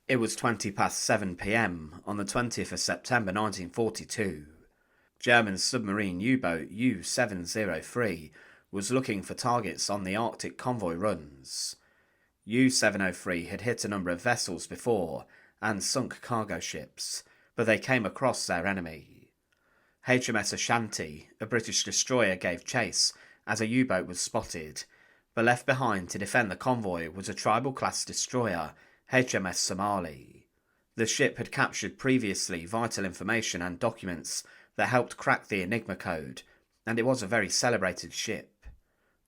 It was 20 past 7 p.m. on the 20th of September 1942. German submarine U-boat U-703 was looking for targets on the Arctic convoy runs. U-703 had hit a number of vessels before and sunk cargo ships, but they came across their enemy. HMS Ashanti, a British destroyer, gave chase as a U-boat was spotted, but left behind to defend the convoy was a tribal-class destroyer, HMS Somali. The ship had captured previously vital information and documents that helped crack the Enigma code, and it was a very celebrated ship.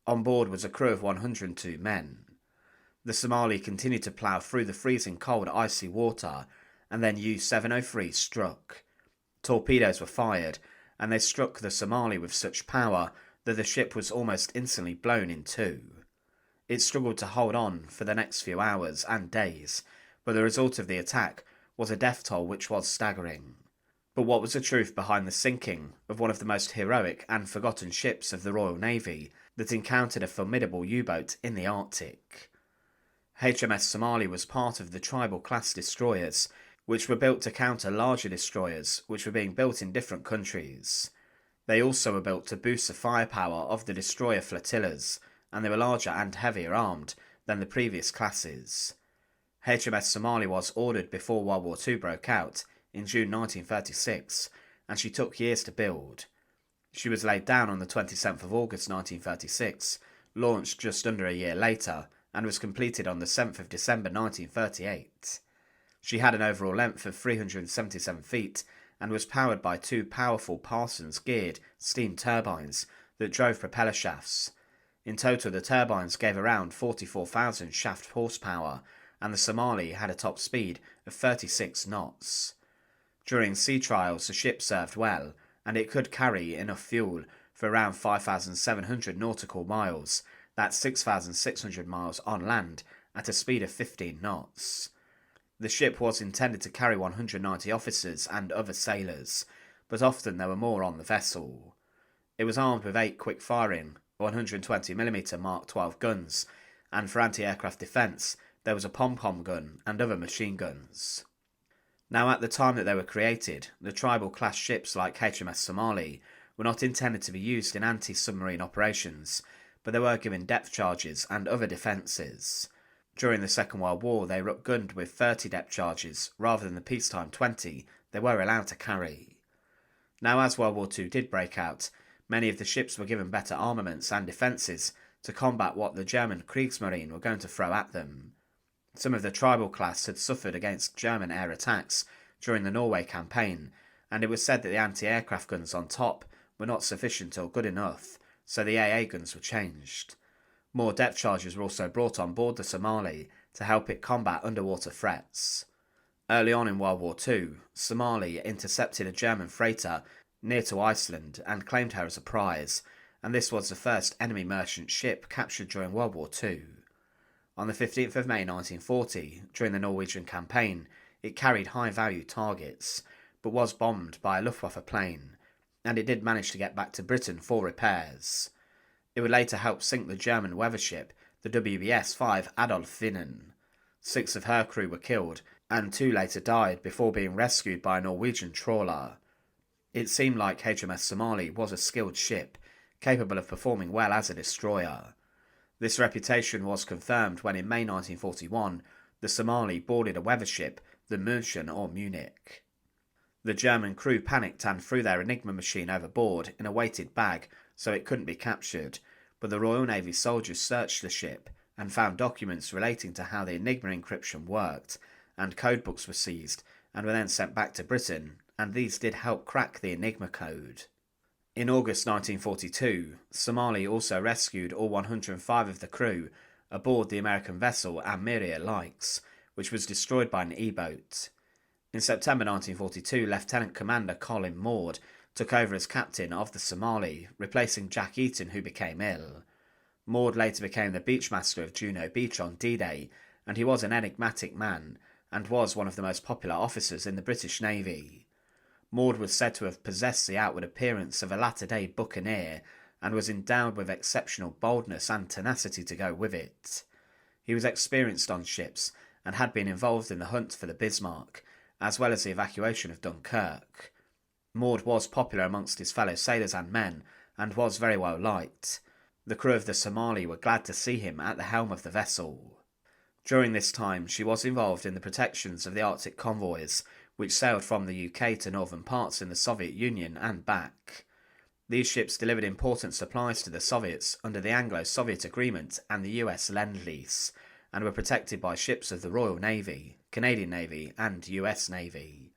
On board was a crew of 102 men. The Somali continued to plough through the freezing cold icy water, and then U-703 struck. Torpedoes were fired, and they struck the Somali with such power that the ship was almost instantly blown in two. It struggled to hold on for the next few hours and days, but the result of the attack was a death toll which was staggering. But what was the truth behind the sinking of one of the most heroic and forgotten ships of the Royal Navy that encountered a formidable U-boat in the Arctic? HMS Somali was part of the tribal-class destroyers, which were built to counter larger destroyers which were being built in different countries. They also were built to boost the firepower of the destroyer flotillas, and they were larger and heavier armed than the previous classes. HMS Somali was ordered before World War II broke out in June 1936, and she took years to build. She was laid down on the 27th of August 1936, launched just under a year later, and was completed on the 7th of December 1938. She had an overall length of 377 feet and was powered by two powerful Parsons geared steam turbines that drove propeller shafts. In total, the turbines gave around 44,000 shaft horsepower, and the Somali had a top speed of 36 knots. During sea trials, the ship served well, and it could carry enough fuel for around 5,700 nautical miles, that's 6,600 miles on land, at a speed of 15 knots. The ship was intended to carry 190 officers and other sailors, but often there were more on the vessel. It was armed with 8 quick-firing 120mm Mark 12 guns, and for anti-aircraft defence there was a pom-pom gun and other machine guns. Now, at the time that they were created, the tribal-class ships like HMS Somali were not intended to be used in anti-submarine operations, but they were given depth charges and other defences. During the Second World War, they were outgunned with 30 depth charges rather than the peacetime 20 they were allowed to carry. Now, as World War II did break out, many of the ships were given better armaments and defences to combat what the German Kriegsmarine were going to throw at them. Some of the tribal class had suffered against German air attacks during the Norway campaign, and it was said that the anti-aircraft guns on top were not sufficient or good enough, so the AA guns were changed. More depth charges were also brought on board the Somali to help it combat underwater threats. Early on in World War II, Somali intercepted a German freighter near to Iceland and claimed her as a prize, and this was the first enemy merchant ship captured during World War II. On the 15th of May 1940, during the Norwegian campaign, it carried high-value targets, but was bombed by a Luftwaffe plane, and it did manage to get back to Britain for repairs. It would later help sink the German weather ship, the WBS-5 Adolf Winnen. 6 of her crew were killed, and 2 later died before being rescued by a Norwegian trawler. It seemed like HMS Somali was a skilled ship, capable of performing well as a destroyer. This reputation was confirmed when in May 1941, the Somali boarded a weather ship, the München or Munich. The German crew panicked and threw their Enigma machine overboard in a weighted bag so it couldn't be captured, but the Royal Navy soldiers searched the ship and found documents relating to how the Enigma encryption worked, and codebooks were seized and were then sent back to Britain, and these did help crack the Enigma code. In August 1942, Somali also rescued all 105 of the crew aboard the American vessel Almeria Likes, which was destroyed by an E-boat. In September 1942, Lieutenant Commander Colin Maud took over as captain of the Somali, replacing Jack Eaton, who became ill. Maud later became the beachmaster of Juno Beach on D-Day, and he was an enigmatic man, and was one of the most popular officers in the British Navy. Maud was said to have possessed the outward appearance of a latter-day buccaneer, and was endowed with exceptional boldness and tenacity to go with it. He was experienced on ships, and had been involved in the hunt for the Bismarck, as well as the evacuation of Dunkirk. Maud was popular amongst his fellow sailors and men, and was very well liked. The crew of the Somali were glad to see him at the helm of the vessel. During this time, she was involved in the protections of the Arctic convoys, which sailed from the UK to northern parts in the Soviet Union and back. These ships delivered important supplies to the Soviets under the Anglo-Soviet Agreement and the US Lend-Lease, and were protected by ships of the Royal Navy, Canadian Navy and US Navy.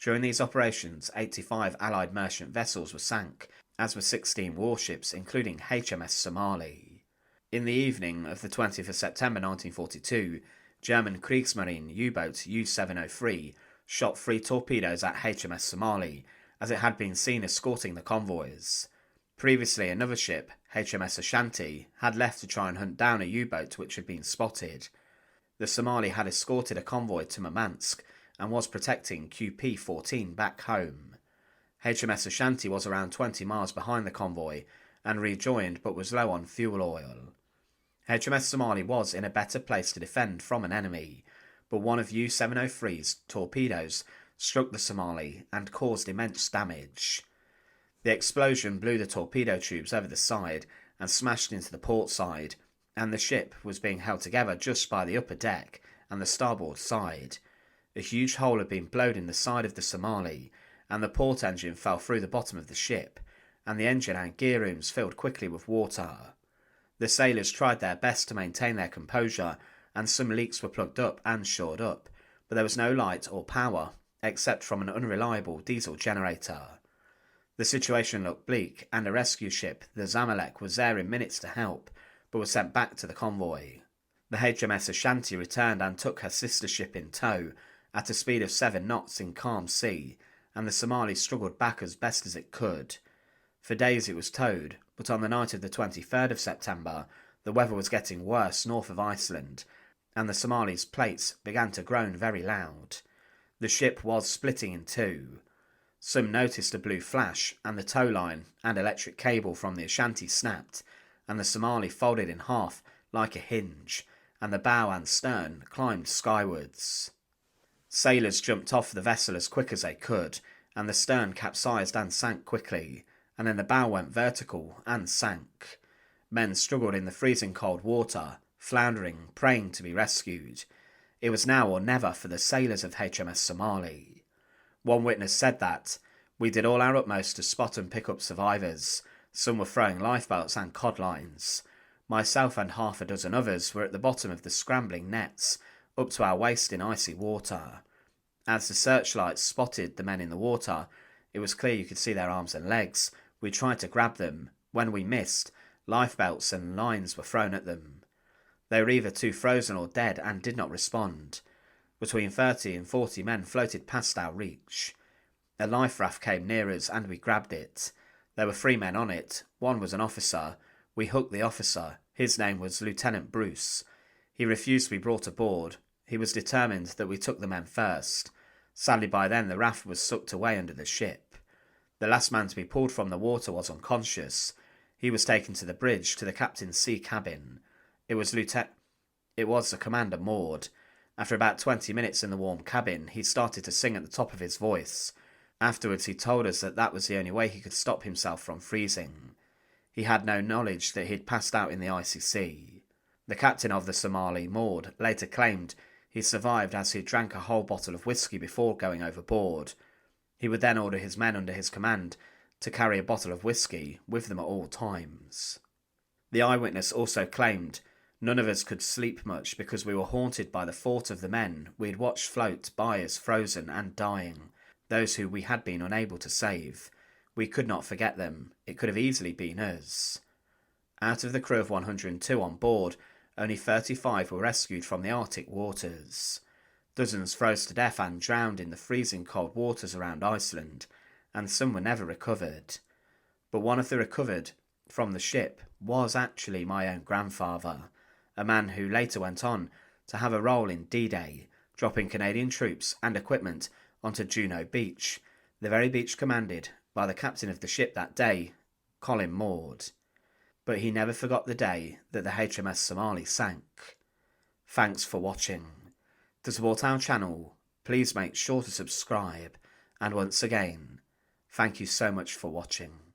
During these operations, 85 Allied merchant vessels were sank, as were 16 warships, including HMS Somali. In the evening of the 20th of September 1942, German Kriegsmarine U-boat U-703 shot 3 torpedoes at HMS Somali, as it had been seen escorting the convoys. Previously, another ship, HMS Ashanti, had left to try and hunt down a U-boat which had been spotted. The Somali had escorted a convoy to Murmansk and was protecting QP-14 back home. HMS Ashanti was around 20 miles behind the convoy and rejoined, but was low on fuel oil. HMS Somali was in a better place to defend from an enemy, but one of U-703's torpedoes struck the Somali and caused immense damage. The explosion blew the torpedo tubes over the side and smashed into the port side, and the ship was being held together just by the upper deck and the starboard side. A huge hole had been blown in the side of the Somali, and the port engine fell through the bottom of the ship, and the engine and gear rooms filled quickly with water. The sailors tried their best to maintain their composure, and some leaks were plugged up and shored up, but there was no light or power, except from an unreliable diesel generator. The situation looked bleak, and a rescue ship, the Zamalek, was there in minutes to help, but was sent back to the convoy. The HMS Ashanti returned and took her sister ship in tow, at a speed of 7 knots in calm sea, and the Somali struggled back as best as it could. For days it was towed, but on the night of the 23rd of September, the weather was getting worse north of Iceland, and the Somali's plates began to groan very loud. The ship was splitting in two. Some noticed a blue flash, and the tow line and electric cable from the Ashanti snapped, and the Somali folded in half like a hinge, and the bow and stern climbed skywards. Sailors jumped off the vessel as quick as they could, and the stern capsized and sank quickly, and then the bow went vertical and sank. Men struggled in the freezing cold water, floundering, praying to be rescued. It was now or never for the sailors of HMS Somali. One witness said that, "We did all our utmost to spot and pick up survivors. Some were throwing lifebelts and codlines. Myself and half a dozen others were at the bottom of the scrambling nets, up to our waist in icy water. As the searchlights spotted the men in the water, it was clear you could see their arms and legs. We tried to grab them. When we missed, lifebelts and lines were thrown at them. They were either too frozen or dead and did not respond. Between 30 and 40 men floated past our reach. A life raft came near us and we grabbed it. There were 3 men on it. One was an officer. We hooked the officer. His name was Lieutenant Bruce. He refused to be brought aboard. He was determined that we took the men first. Sadly, by then the raft was sucked away under the ship. The last man to be pulled from the water was unconscious. He was taken to the bridge to the captain's sea cabin. It was the Commander Maud. After about 20 minutes in the warm cabin, he started to sing at the top of his voice. Afterwards he told us that that was the only way he could stop himself from freezing. He had no knowledge that he had passed out in the icy sea. The captain of the Somali, Maud, later claimed he survived as he drank a whole bottle of whiskey before going overboard. He would then order his men under his command to carry a bottle of whiskey with them at all times. The eyewitness also claimed none of us could sleep much because we were haunted by the thought of the men we had watched float by us frozen and dying, those who we had been unable to save. We could not forget them. It could have easily been us. Out of the crew of 102 on board, only 35 were rescued from the Arctic waters. Dozens froze to death and drowned in the freezing cold waters around Iceland, and some were never recovered. But one of the recovered from the ship was actually my own grandfather, a man who later went on to have a role in D-Day, dropping Canadian troops and equipment onto Juno Beach, the very beach commanded by the captain of the ship that day, Colin Maud. But he never forgot the day that the HMS Somali sank. Thanks for watching. To support our channel, please make sure to subscribe, and once again, thank you so much for watching.